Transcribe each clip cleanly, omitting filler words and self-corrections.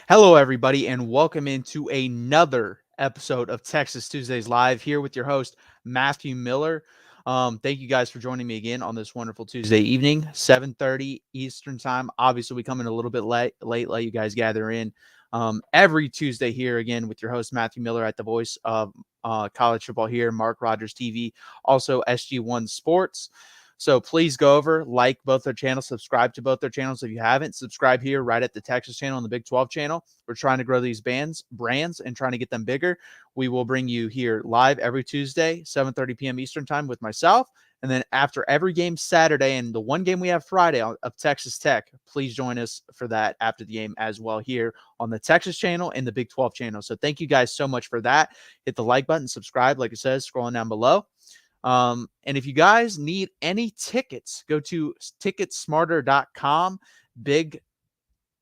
Hello, everybody, and welcome into another episode of Texas Tuesdays Live here with your host, Matthew Miller. Thank you guys for joining me again on this wonderful Tuesday evening, 7:30 Eastern Time. Obviously, we come in a little bit late, let you guys gather in every Tuesday here again with your host, Matthew Miller, at the voice of college football here, Mark Rogers TV, also SG1 Sports. So please go over, like both their channels, subscribe to both their channels if you haven't. Subscribe here right at the Texas channel and the Big 12 channel. We're trying to grow these brands and trying to get them bigger. We will bring you here live every Tuesday, 7:30 p.m. Eastern Time with myself. And then after every game Saturday and the one game we have Friday of Texas Tech, please join us for that after the game as well here on the Texas channel and the Big 12 channel. So thank you guys so much for that. Hit the like button, subscribe, like it says, scrolling down below. And if you guys need any tickets, go to ticketsmarter.com. Big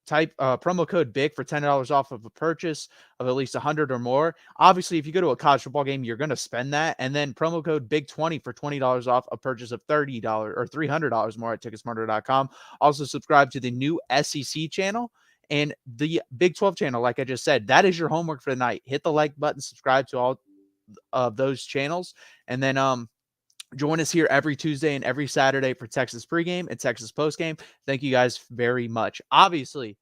type promo code BIG for $10 off of a purchase of at least 100 or more. Obviously, if you go to a college football game, you're going to spend that. And then promo code BIG20 for $20 off a purchase of $30 or $300 more at ticketsmarter.com. Also, subscribe to the new SEC channel and the Big 12 channel. Like I just said, that is your homework for the night. Hit the like button, subscribe to all of those channels, and then join us here every Tuesday and every Saturday for Texas pregame and Texas postgame. Thank you guys very much. Obviously,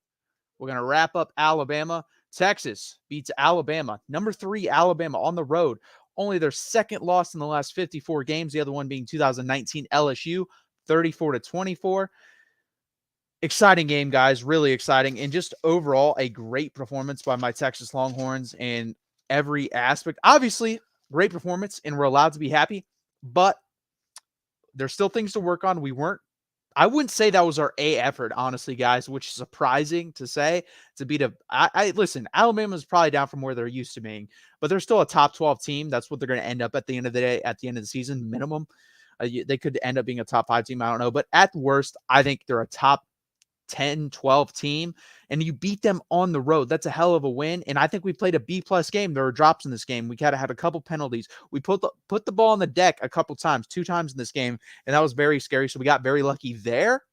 we're going to wrap up Alabama. Texas beats Alabama. Number 3 Alabama on the road. Only their second loss in the last 54 games. The other one being 2019 LSU, 34-24. Exciting game, guys. Really exciting. And just overall, a great performance by my Texas Longhorns in every aspect. Obviously, great performance, and we're allowed to be happy. But there's still things to work on. I wouldn't say that was our A effort, honestly, guys, which is surprising to say. To beat listen, Alabama's probably down from where they're used to being, but they're still a top 12 team. That's what they're going to end up at the end of the day, at the end of the season, minimum. They could end up being a top 5 team. I don't know. But at worst, I think they're a top 10, 12 team, and you beat them on the road. That's a hell of a win. And I think we played a B-plus game. There were drops in this game. We kind of had a couple penalties. We put the ball on the deck a couple times, 2 times in this game, and that was very scary. So we got very lucky there.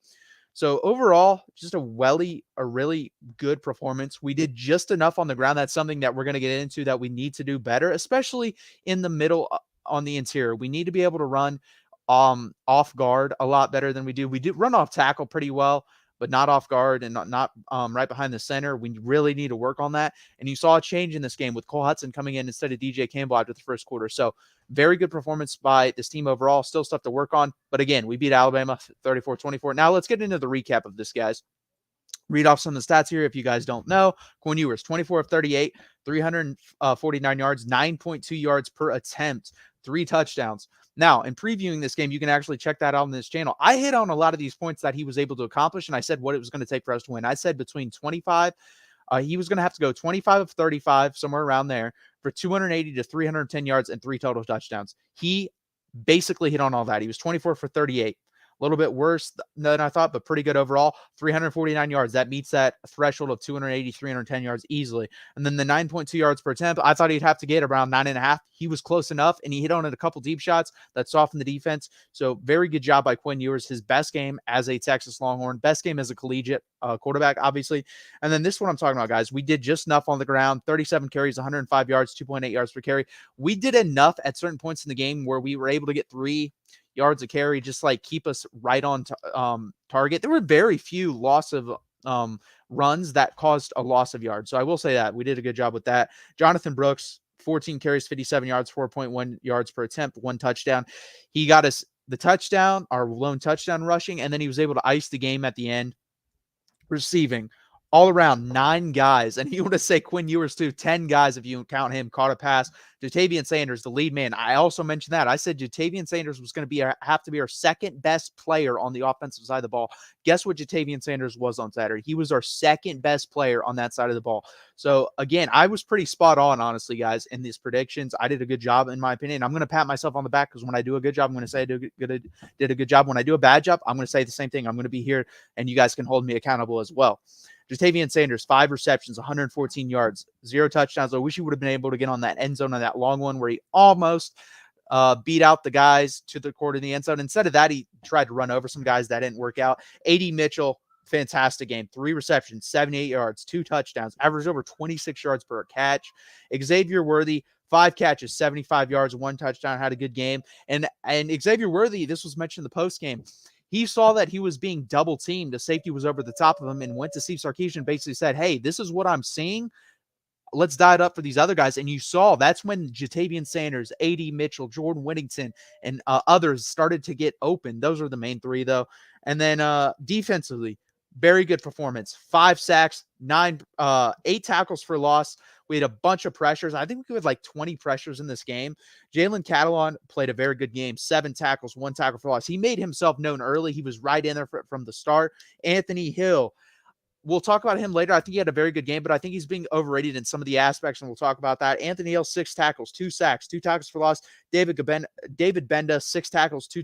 So overall, just a really good performance. We did just enough on the ground. That's something that we're going to get into that we need to do better, especially in the middle on the interior. We need to be able to run off guard a lot better than we do. We do run off tackle pretty well, but not off guard and not right behind the center. We really need to work on that. And you saw a change in this game with Cole Hudson coming in instead of DJ Campbell after the first quarter. So very good performance by this team overall. Still stuff to work on. But again, we beat Alabama 34-24. Now let's get into the recap of this, guys. Read off some of the stats here if you guys don't know. Quinn Ewers, 24 of 38, 349 yards, 9.2 yards per attempt, 3 touchdowns. Now, in previewing this game, you can actually check that out on this channel. I hit on a lot of these points that he was able to accomplish, and I said what it was going to take for us to win. I said between 25, he was going to have to go 25 of 35, somewhere around there, for 280 to 310 yards and 3 total touchdowns. He basically hit on all that. He was 24 for 38. A little bit worse than I thought, but pretty good overall. 349 yards. That meets that threshold of 280, 310 yards easily. And then the 9.2 yards per attempt, I thought he'd have to get around 9.5. He was close enough, and he hit on it a couple deep shots that softened the defense. So very good job by Quinn Ewers. His best game as a Texas Longhorn. Best game as a collegiate quarterback, obviously. And then this is what I'm talking about, guys. We did just enough on the ground. 37 carries, 105 yards, 2.8 yards per carry. We did enough at certain points in the game where we were able to get 3 yards of carry, just like keep us right on target. There were very few loss of runs that caused a loss of yards. So I will say that we did a good job with that. Jonathan Brooks, 14 carries, 57 yards, 4.1 yards per attempt, 1 touchdown. He got us the touchdown, our lone touchdown rushing, and then he was able to ice the game at the end. Receiving all around 9 guys, and you want to say Quinn Ewers too, 10 guys if you count him, caught a pass. Jatavian Sanders, the lead man. I also mentioned that. I said Jatavian Sanders was going to have to be our second best player on the offensive side of the ball. Guess what Jatavian Sanders was on Saturday? He was our second best player on that side of the ball. So again, I was pretty spot on, honestly, guys, in these predictions. I did a good job, in my opinion. I'm going to pat myself on the back because when I do a good job, I'm going to say I did a good job. When I do a bad job, I'm going to say the same thing. I'm going to be here, and you guys can hold me accountable as well. Jatavian Sanders, 5 receptions, 114 yards, 0 touchdowns. I wish he would have been able to get on that end zone on that long one where he almost beat out the guys to the court in the end zone. Instead of that, he tried to run over some guys. That didn't work out. A.D. Mitchell, fantastic game. 3 receptions, 78 yards, 2 touchdowns, averaged over 26 yards per catch. Xavier Worthy, 5 catches, 75 yards, 1 touchdown, had a good game. And Xavier Worthy, this was mentioned in the post game. He saw that he was being double teamed. The safety was over the top of him and went to Steve Sarkisian, basically said, hey, this is what I'm seeing. Let's dial it up for these other guys. And you saw that's when Jatavian Sanders, A.D. Mitchell, Jordan Whittington, and others started to get open. Those are the main 3, though. And then defensively, very good performance. 5 sacks, 8 tackles for loss. We had a bunch of pressures. I think we had like 20 pressures in this game. Jalen Catalon played a very good game. 7 tackles, 1 tackle for loss. He made himself known early. He was right in there from the start. Anthony Hill, we'll talk about him later. I think he had a very good game, but I think he's being overrated in some of the aspects, and we'll talk about that. Anthony Hill, 6 tackles, 2 sacks, 2 tackles for loss. David Benda, 6 tackles, 2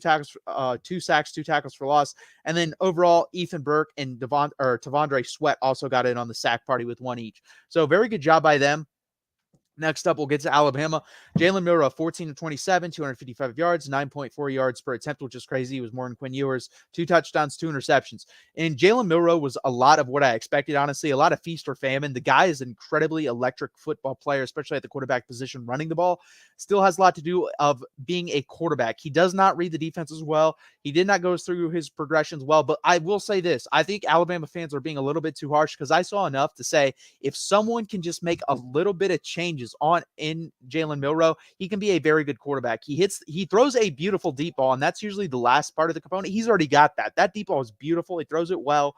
sacks, 2 tackles for loss. And then overall, Ethan Burke and Tavondre Sweat also got in on the sack party with 1 each. So very good job by them. Next up, we'll get to Alabama. Jalen Milroe, 14 of 27, 255 yards, 9.4 yards per attempt, which is crazy. He was more than Quinn Ewers. 2 touchdowns, 2 interceptions. And Jalen Milroe was a lot of what I expected, honestly, a lot of feast or famine. The guy is an incredibly electric football player, especially at the quarterback position, running the ball. Still has a lot to do of being a quarterback. He does not read the defense as well. He did not go through his progressions well, but I will say this. I think Alabama fans are being a little bit too harsh because I saw enough to say if someone can just make a little bit of changes in Jalen Milroe, he can be a very good quarterback. He throws a beautiful deep ball, and that's usually the last part of the component. He's already got that. That deep ball is beautiful. He throws it well.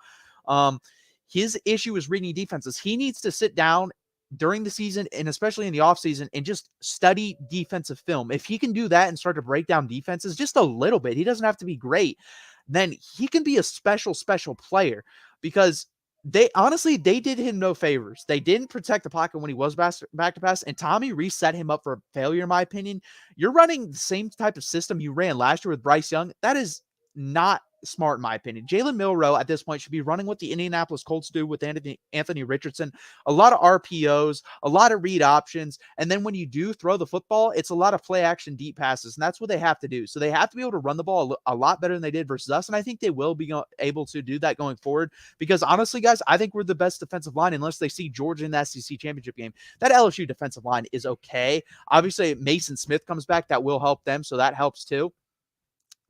His issue is reading defenses. He needs to sit down during the season and especially in the offseason and just study defensive film. If he can do that and start to break down defenses just a little bit, he doesn't have to be great, then he can be a special player because they did him no favors. They didn't protect the pocket when he was back to pass, and Tommy Rees set him up for failure, in my opinion. You're running the same type of system you ran last year with Bryce Young. That is not smart, in my opinion. Jalen Milroe at this point should be running what the Indianapolis Colts do with Anthony Richardson. A lot of RPOs, a lot of read options, and then when you do throw the football, it's a lot of play action deep passes, and that's what they have to do. So they have to be able to run the ball a lot better than they did versus us, and I think they will be able to do that going forward because honestly, guys, I think we're the best defensive line unless they see Georgia in the SEC championship game. That LSU defensive line is okay. Obviously, Mason Smith comes back. That will help them, so that helps too.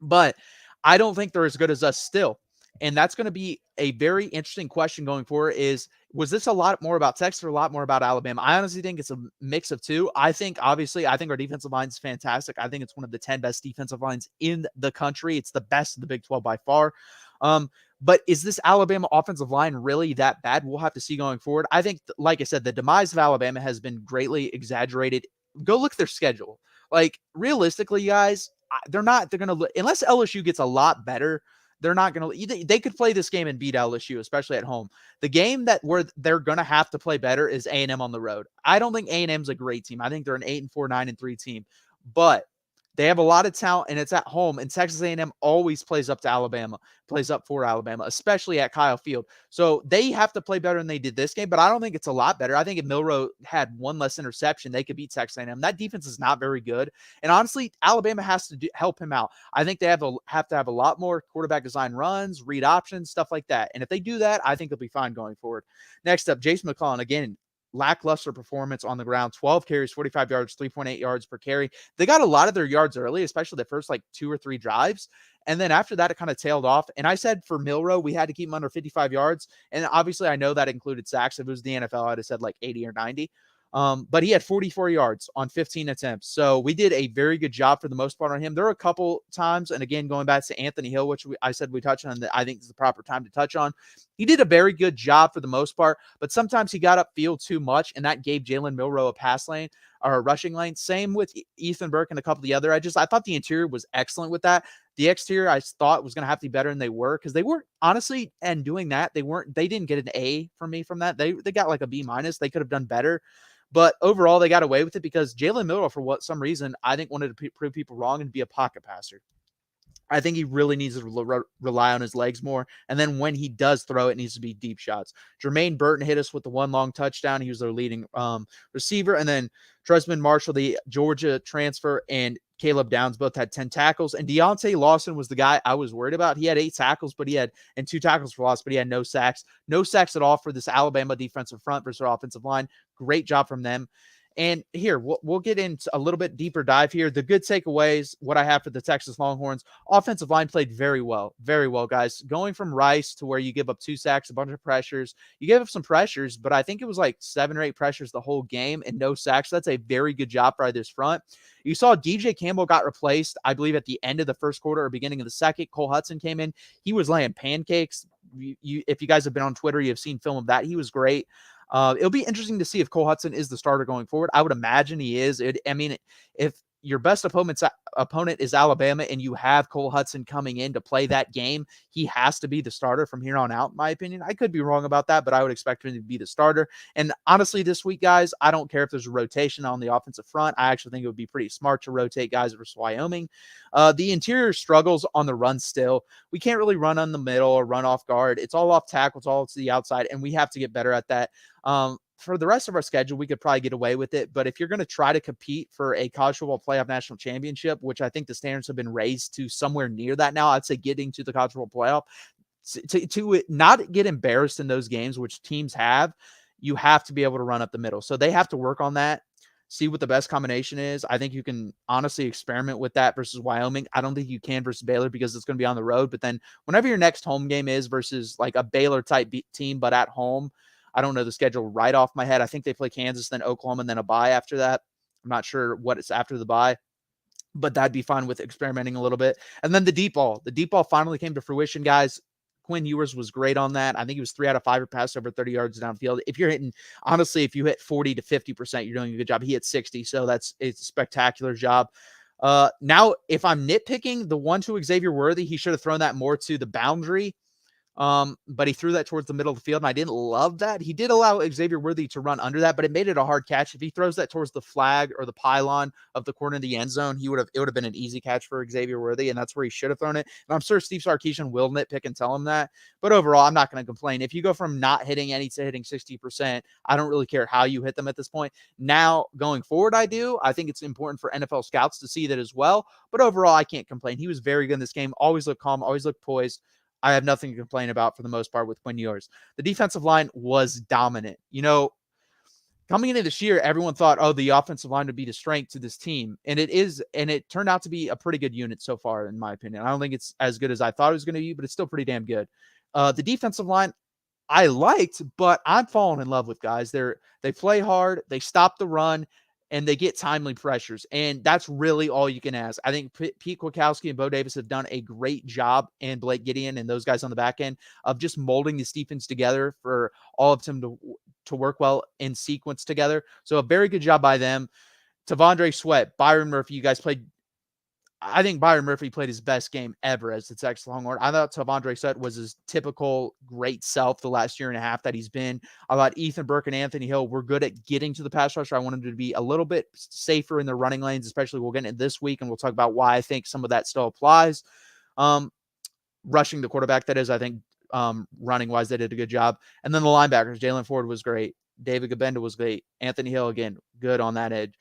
But I don't think they're as good as us still. And that's going to be a very interesting question going forward was this a lot more about Texas or a lot more about Alabama? I honestly think it's a mix of two. I think our defensive line is fantastic. I think it's one of the 10 best defensive lines in the country. It's the best in the Big 12 by far. But is this Alabama offensive line really that bad? We'll have to see going forward. I think, like I said, the demise of Alabama has been greatly exaggerated. Go look at their schedule. Like, realistically, guys, they're going to, unless LSU gets a lot better, they're not going to, they could play this game and beat LSU, especially at home. The game where they're going to have to play better is A&M on the road. I don't think A&M's a great team. I think they're an 8-4, 9-3 team, but they have a lot of talent and it's at home, and Texas A&M always plays up for Alabama, especially at Kyle Field. So they have to play better than they did this game, but I don't think it's a lot better. I think if Milroe had 1 less interception, they could beat Texas A&M. That defense is not very good. And honestly, Alabama has to help him out. I think they have to have a lot more quarterback design runs, read options, stuff like that. And if they do that, I think they'll be fine going forward. Next up, Jason McClellan, again, lackluster performance on the ground, 12 carries, 45 yards, 3.8 yards per carry. They got a lot of their yards early, especially the first 2 or 3 drives. And then after that, it kind of tailed off. And I said for Milroe, we had to keep him under 55 yards. And obviously I know that included sacks. If it was the NFL, I'd have said 80 or 90. But he had 44 yards on 15 attempts. So we did a very good job for the most part on him. There were a couple times, and again, going back to Anthony Hill, which I said we touched on, that I think is the proper time to touch on. He did a very good job for the most part, but sometimes he got upfield too much, and that gave Jalen Milroe a pass lane or a rushing lane. Same with Ethan Burke and a couple of the other edges. I thought the interior was excellent with that. The exterior I thought was going to have to be better than they were, because they weren't, honestly, and doing that, they didn't get an A from me from that. They got a B-. They could have done better. But overall, they got away with it because Jalen Milroe, for some reason, I think wanted to prove people wrong and be a pocket passer. I think he really needs to rely on his legs more. And then when he does throw, it needs to be deep shots. Jermaine Burton hit us with the 1 long touchdown. He was their leading receiver. And then Tresman Marshall, the Georgia transfer, and Caleb Downs both had 10 tackles, and Deontay Lawson was the guy I was worried about. He had 8 tackles, and 2 tackles for loss, but he had no sacks. No sacks at all for this Alabama defensive front versus our offensive line. Great job from them. And here, we'll get into a little bit deeper dive here. The good takeaways, what I have for the Texas Longhorns, offensive line played very well, guys. Going from Rice to where you give up 2 sacks, a bunch of pressures. You gave up some pressures, but I think it was like 7 or 8 pressures the whole game and no sacks. That's a very good job by this front. You saw DJ Campbell got replaced, I believe, at the end of the first quarter or beginning of the second. Cole Hudson came in. He was laying pancakes. If you guys have been on Twitter, you have seen film of that. He was great. It'll be interesting to see if Cole Hudson is the starter going forward. I would imagine he is. If your best opponent is Alabama and you have Cole Hudson coming in to play that game, he has to be the starter from here on out, in my opinion. I could be wrong about that, but I would expect him to be the starter. And honestly, this week, guys, I don't care if there's a rotation on the offensive front. I actually think it would be pretty smart to rotate guys versus Wyoming. The interior struggles on the run still. We can't really run on the middle or run off guard. It's all off tackle. It's all to the outside, and we have to get better at that. For the rest of our schedule, we could probably get away with it. But if you're going to try to compete for a college football playoff national championship, which I think the standards have been raised to somewhere near that now, I'd say getting to the college football playoff, to not get embarrassed in those games, which teams have, you have to be able to run up the middle. So they have to work on that, see what the best combination is. I think you can honestly experiment with that versus Wyoming. I don't think you can versus Baylor because it's going to be on the road. But then whenever your next home game is versus like a Baylor type team, but at home, I don't know the schedule right off my head. I think they play Kansas, then Oklahoma, and then a bye after that. I'm not sure what it's after the bye, but that'd be fine with experimenting a little bit. And then the deep ball. The deep ball finally came to fruition, guys. Quinn Ewers was great on that. I think he was 3 out of 5 or passed over 30 yards downfield. If you're hitting, honestly, if you hit 40 to 50%, you're doing a good job. He hit 60, so it's a spectacular job. Now, if I'm nitpicking, the one to Xavier Worthy, he should have thrown that more to the boundary. But he threw that towards the middle of the field, and I didn't love that. He did allow Xavier Worthy to run under that, but it made it a hard catch. If he throws that towards the flag or the pylon of the corner of the end zone, it would have been an easy catch for Xavier Worthy, and that's where he should have thrown it. And I'm sure Steve Sarkisian will nitpick and tell him that. But overall, I'm not going to complain. If you go from not hitting any to hitting 60%, I don't really care how you hit them at this point. Now, going forward, I do. I think it's important for NFL scouts to see that as well. But overall, I can't complain. He was very good in this game. Always looked calm, always looked poised. I have nothing to complain about for the most part with Quinn Ewers. The defensive line was dominant. Coming into this year, everyone thought, the offensive line would be the strength to this team. And it is, and it turned out to be a pretty good unit so far, in my opinion. I don't think it's as good as I thought it was going to be, but it's still pretty damn good. The defensive line, I liked, but I'm falling in love with, guys. They play hard, they stop the run, and they get timely pressures. And that's really all you can ask. I think Pete Kwiatkowski and Bo Davis have done a great job, and Blake Gideon and those guys on the back end, of just molding this defense together for all of them to work well in sequence together. So a very good job by them. Tavondre Sweat, Byron Murphy, you guys played. I think Byron Murphy played his best game ever as the Texas Longhorn. I thought Tavondre Sweat was his typical great self the last year and a half that he's been. I thought Ethan Burke and Anthony Hill were good at getting to the pass rusher. I want them to be a little bit safer in the running lanes, especially we'll get into this week, and we'll talk about why I think some of that still applies. Rushing the quarterback, that is, I think running-wise, they did a good job. And then the linebackers, Jalen Ford was great. David Gabenda was great. Anthony Hill, again, good on that edge.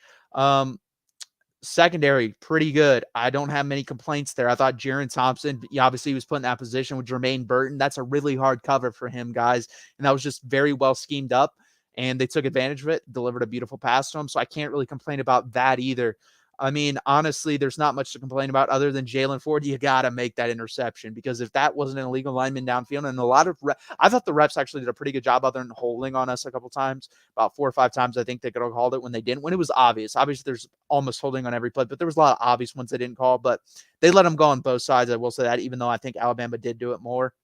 Secondary, pretty good. I don't have many complaints there. I thought Jaron Thompson, obviously he was put in that position with Jermaine Burton. That's a really hard cover for him, guys. And that was just very well schemed up, and they took advantage of it, delivered a beautiful pass to him. So I can't really complain about that either. I mean, honestly, there's not much to complain about other than Jalen Ford. You got to make that interception, because if that wasn't an illegal lineman downfield, and a lot of I thought the refs actually did a pretty good job other than holding on us a couple times, about 4 or 5 times. I think they could have called it when they didn't, when it was obvious. Obviously, there's almost holding on every play, but there was a lot of obvious ones they didn't call, but they let them go on both sides. I will say that, even though I think Alabama did do it more.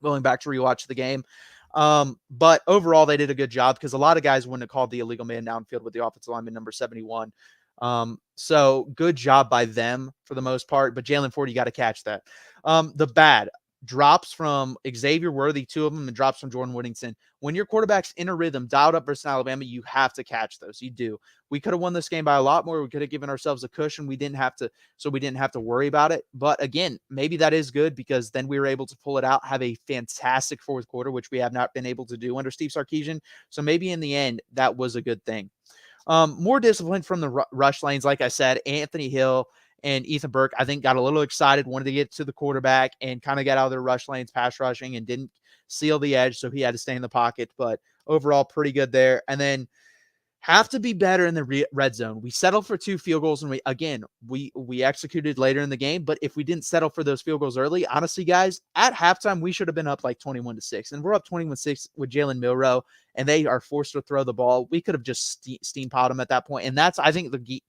Going back to rewatch the game. But overall, they did a good job, because a lot of guys wouldn't have called the illegal man downfield with the offensive lineman number 71. So good job by them for the most part, but Jalen Ford, you got to catch that. The bad drops from Xavier Worthy, 2 of them, and drops from Jordan Whittington. When your quarterback's in a rhythm, dialed up versus Alabama, you have to catch those. You do. We could have won this game by a lot more. We could have given ourselves a cushion. We didn't have to worry about it. But again, maybe that is good, because then we were able to pull it out, have a fantastic fourth quarter, which we have not been able to do under Steve Sarkisian. So maybe in the end, that was a good thing. More discipline from the rush lanes. Like I said, Anthony Hill and Ethan Burke, I think, got a little excited, wanted to get to the quarterback and kind of get out of their rush lanes, pass rushing, and didn't seal the edge. So he had to stay in the pocket. But overall, pretty good there. And then have to be better in the red zone. We settled for 2 field goals, and we executed later in the game. But if we didn't settle for those field goals early, honestly, guys, at halftime we should have been up like 21-6, and we're up 21-6 with Jalen Milroe, and they are forced to throw the ball. We could have just steampowered them at that point, and that's I think the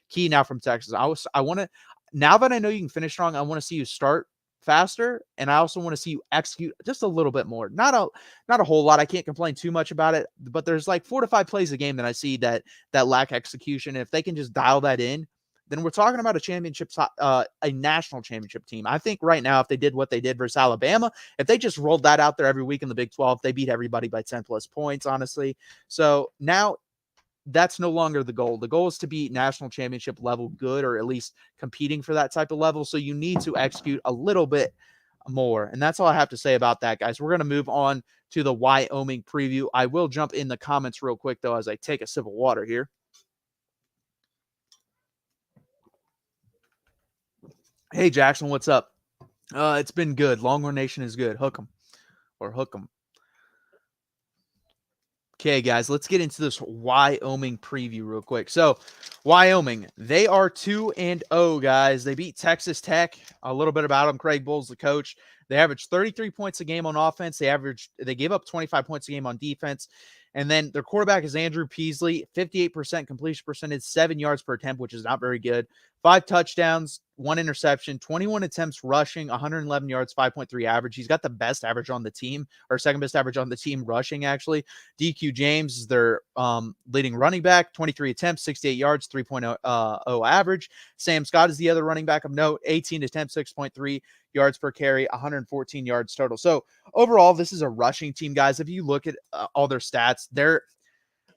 key now from Texas. I want to, now that I know you can finish strong, I want to see you start faster, and I also want to see you execute just a little bit more. Not a whole lot. I can't complain too much about it, but there's like 4 to 5 plays a game that I see that lack execution. If they can just dial that in, then we're talking about a national championship team. I think right now, if they did what they did versus Alabama, if they just rolled that out there every week in the Big 12, they beat everybody by 10 plus points, honestly. So now that's no longer the goal. The goal is to be national championship level good, or at least competing for that type of level. So you need to execute a little bit more. And that's all I have to say about that, guys. We're going to move on to the Wyoming preview. I will jump in the comments real quick, though, as I take a sip of water here. Hey, Jackson, what's up? It's been good. Longhorn Nation is good. Hook 'em or hook 'em. Okay, guys, let's get into this Wyoming preview real quick. So, Wyoming, they are 2-0, guys. They beat Texas Tech. A little bit about them. Craig Bull's the coach. They averaged 33 points a game on offense. They gave up 25 points a game on defense. And then their quarterback is Andrew Peasley, 58% completion percentage, 7 yards per attempt, which is not very good. 5 touchdowns, 1 interception, 21 attempts rushing, 111 yards, 5.3 average. He's got the best average on the team, or second best average on the team rushing, actually. DQ James is their leading running back, 23 attempts, 68 yards, 3.0 average. Sam Scott is the other running back of note, 18 attempts, 6.3 yards per carry, 114 yards total. So overall, this is a rushing team, guys. If you look at all their stats, they're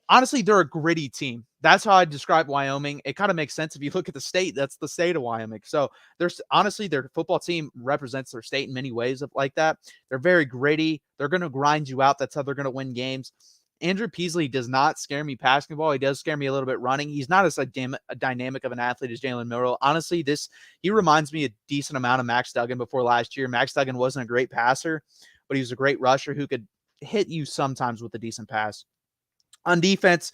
a gritty team. That's how I describe Wyoming. It kind of makes sense if you look at the state. That's the state of Wyoming. So their football team represents their state in many ways like that. They're very gritty. They're going to grind you out. That's how they're going to win games. Andrew Peasley does not scare me passing the ball. He does scare me a little bit running. He's not as dynamic of an athlete as Jalen Milroe. Honestly, he reminds me a decent amount of Max Duggan before last year. Max Duggan wasn't a great passer, but he was a great rusher who could hit you sometimes with a decent pass. On defense,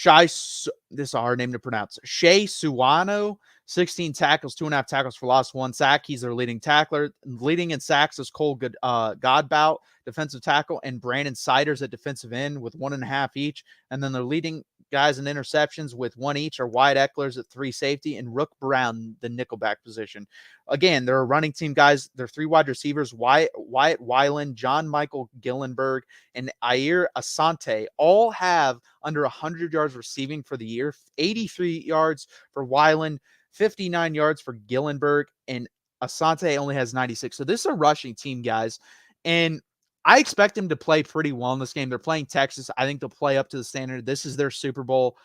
this is a hard name to pronounce. Shea Suwano, 16 tackles, 2.5 tackles for loss, 1 sack. He's their leading tackler. Leading in sacks is Cole Godbout, defensive tackle, and Brandon Siders at defensive end with 1.5 each. And then their leading guys in interceptions with 1 each are Wyatt Ecklers at 3 safety and Rook Brown, the nickelback position. Again, they're a running team, guys. They're 3 wide receivers, Wyatt Weiland, John Michael Gillenberg, and Ayer Asante, all have under 100 yards receiving for the year. 83 yards for Weiland, 59 yards for Gillenberg, and Asante only has 96. So this is a rushing team, guys. And I expect them to play pretty well in this game. They're playing Texas. I think they'll play up to the standard. This is their Super Bowl.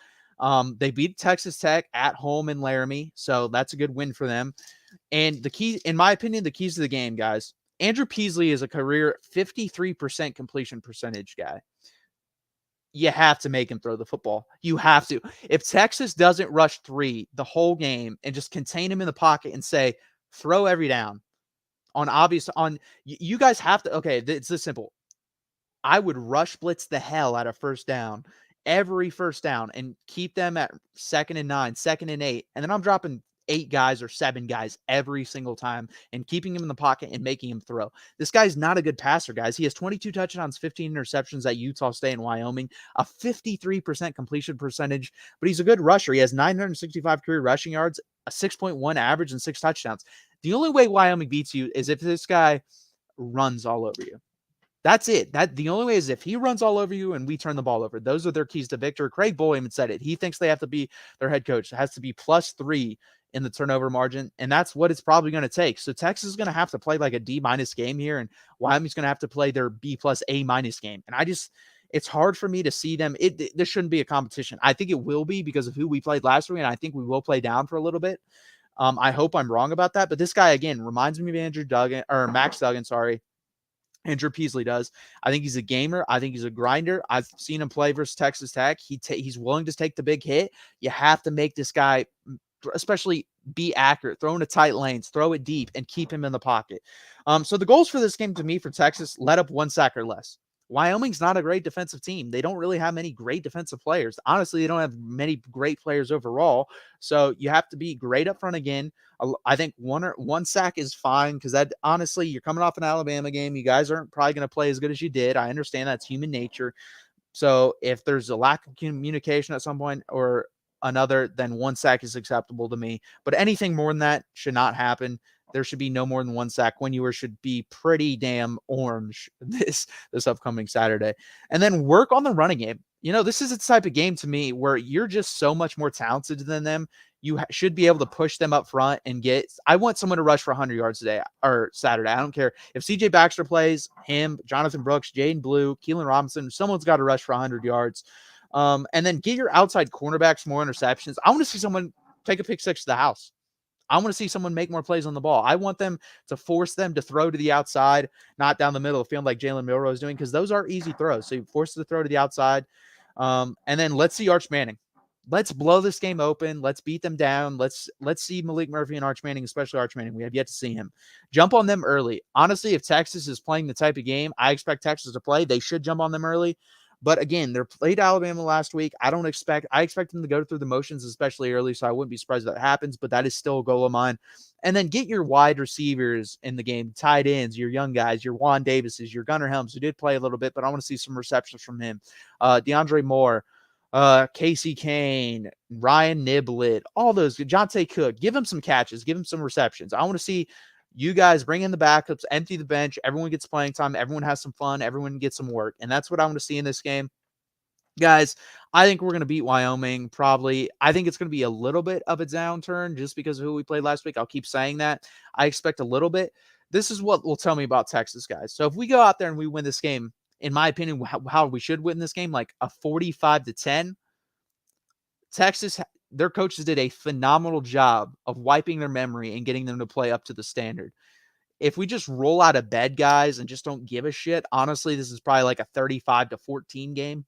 They beat Texas Tech at home in Laramie, so that's a good win for them. And the key, in my opinion, the keys to the game, guys, Andrew Peasley is a career 53% completion percentage guy. You have to make him throw the football. You have to. If Texas doesn't rush 3 the whole game and just contain him in the pocket and say, throw every down, you guys have to, okay, it's this simple. I would rush blitz the hell out of every first down, and keep them at 2nd and 9, 2nd and 8. And then I'm dropping 8 guys or 7 guys every single time and keeping him in the pocket and making him throw. This guy's not a good passer, guys. He has 22 touchdowns, 15 interceptions at Utah State and Wyoming, a 53% completion percentage, but he's a good rusher. He has 965 career rushing yards, a 6.1 average, and 6 touchdowns. The only way Wyoming beats you is if this guy runs all over you. That's it. The only way is if he runs all over you and we turn the ball over. Those are their keys to victory. Craig Bowl even said it. He thinks they have to be, their head coach has to be +3 in the turnover margin, and that's what it's probably going to take. So Texas is going to have to play like a D- game here, and Wyoming's going to have to play their B+A- game. And it's hard for me to see them. This shouldn't be a competition. I think it will be because of who we played last week, and I think we will play down for a little bit. I hope I'm wrong about that, but this guy, again, reminds me of Max Duggan, sorry. Andrew Peasley does. I think he's a gamer. I think he's a grinder. I've seen him play versus Texas Tech. He's willing to take the big hit. You have to make this guy, especially, be accurate, throw into tight lanes, throw it deep, and keep him in the pocket. So the goals for this game to me for Texas, let up 1 sack or less. Wyoming's not a great defensive team. They don't really have many great defensive players. Honestly, they don't have many great players overall. So you have to be great up front again. I think one sack is fine because that, honestly, you're coming off an Alabama game. You guys aren't probably going to play as good as you did. I understand that's human nature. So if there's a lack of communication at some point or another, then 1 sack is acceptable to me. But anything more than that should not happen. There should be no more than 1 sack. When you should be pretty damn orange this upcoming Saturday. And then work on the running game. This is the type of game to me where you're just so much more talented than them. You should be able to push them up front and I want someone to rush for 100 yards today or Saturday. I don't care if CJ Baxter plays, him, Jonathan Brooks, Jaden Blue, Keelan Robinson, someone's got to rush for 100 yards. And then get your outside cornerbacks more interceptions. I want to see someone take a pick six to the house. I want to see someone make more plays on the ball. I want them to force them to throw to the outside, not down the middle, feeling like Jalen Milroe is doing, because those are easy throws. So you force them to throw to the outside. And then let's see Arch Manning. Let's blow this game open. Let's beat them down. Let's see Malik Murphy and Arch Manning, especially Arch Manning. We have yet to see him. Jump on them early. Honestly, if Texas is playing the type of game I expect Texas to play, they should jump on them early. But again, they played Alabama last week. I expect them to go through the motions, especially early, so I wouldn't be surprised if that happens, but that is still a goal of mine. And then get your wide receivers in the game, tight ends, your young guys, your Juan Davises, your Gunnar Helms, who did play a little bit, but I want to see some receptions from him. DeAndre Moore, Casey Kane, Ryan Niblett, all those, Jonte Cook, give him some catches, give him some receptions. I want to see you guys bring in the backups, empty the bench. Everyone gets playing time. Everyone has some fun. Everyone gets some work. And that's what I want to see in this game. Guys, I think we're going to beat Wyoming probably. I think it's going to be a little bit of a downturn just because of who we played last week. I'll keep saying that. I expect a little bit. This is what will tell me about Texas, guys. So if we go out there and we win this game, in my opinion, how we should win this game, like a 45-10, Texas, their coaches did a phenomenal job of wiping their memory and getting them to play up to the standard. If we just roll out of bed, guys, and just don't give a shit, honestly, this is probably like a 35-14 game.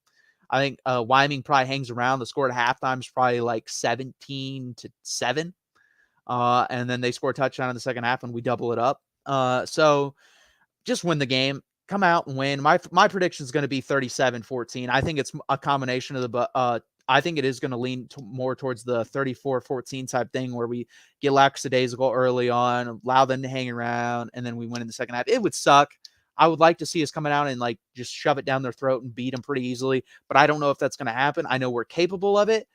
I think Wyoming probably hangs around. The score at halftime is probably like 17-7. And then they score a touchdown in the second half and we double it up. So just win the game. Come out and win. My prediction is going to be 37-14. I think it's a combination of the I think it is going to lean more towards the 34-14 type thing where we get lackadaisical early on, allow them to hang around, and then we win in the second half. It would suck. I would like to see us coming out and like just shove it down their throat and beat them pretty easily, but I don't know if that's going to happen. I know we're capable of it.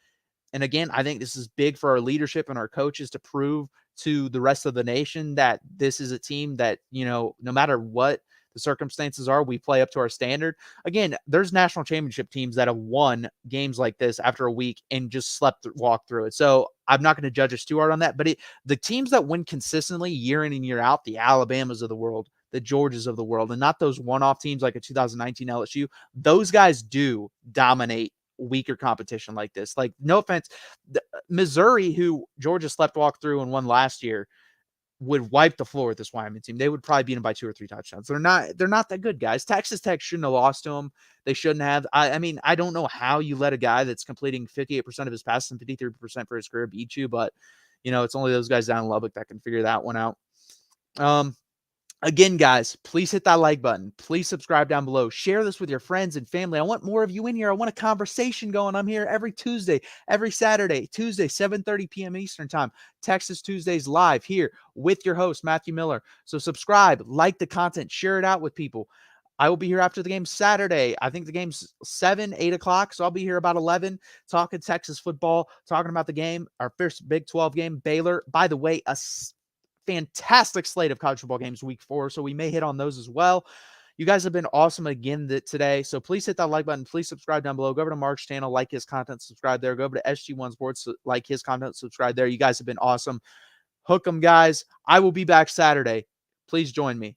And again, I think this is big for our leadership and our coaches to prove to the rest of the nation that this is a team that, no matter what the circumstances are, we play up to our standard. Again, there's national championship teams that have won games like this after a week and just walked through it. So I'm not going to judge us too hard on that, but the teams that win consistently year in and year out, the Alabamas of the world, the Georgias of the world, and not those one-off teams like a 2019 LSU, those guys do dominate weaker competition like this. Like, no offense, Missouri, who Georgia walk through and won last year, would wipe the floor with this Wyoming team. They would probably beat them by 2 or 3 touchdowns. They're not that good, guys. Texas Tech shouldn't have lost to them. They shouldn't have. I mean, I don't know how you let a guy that's completing 58% of his passes and 53% for his career beat you, but it's only those guys down in Lubbock that can figure that one out. Again, guys, please hit that like button. Please subscribe down below. Share this with your friends and family. I want more of you in here. I want a conversation going. I'm here every Tuesday, every Saturday, Tuesday, 7:30 p.m. Eastern time. Texas Tuesdays live here with your host, Matthew Miller. So subscribe, like the content, share it out with people. I will be here after the game Saturday. I think the game's 7, 8 o'clock. So I'll be here about 11 talking Texas football, talking about the game, our first Big 12 game, Baylor. By the way, a fantastic slate of college football games week 4, so we may hit on those as well. You guys have been awesome again today, so please hit that like button. Please subscribe down below. Go over to Mark's channel, like his content, subscribe there. Go over to SG1 Sports, like his content, subscribe there. You guys have been awesome. Hook 'em, guys. I will be back Saturday. Please join me.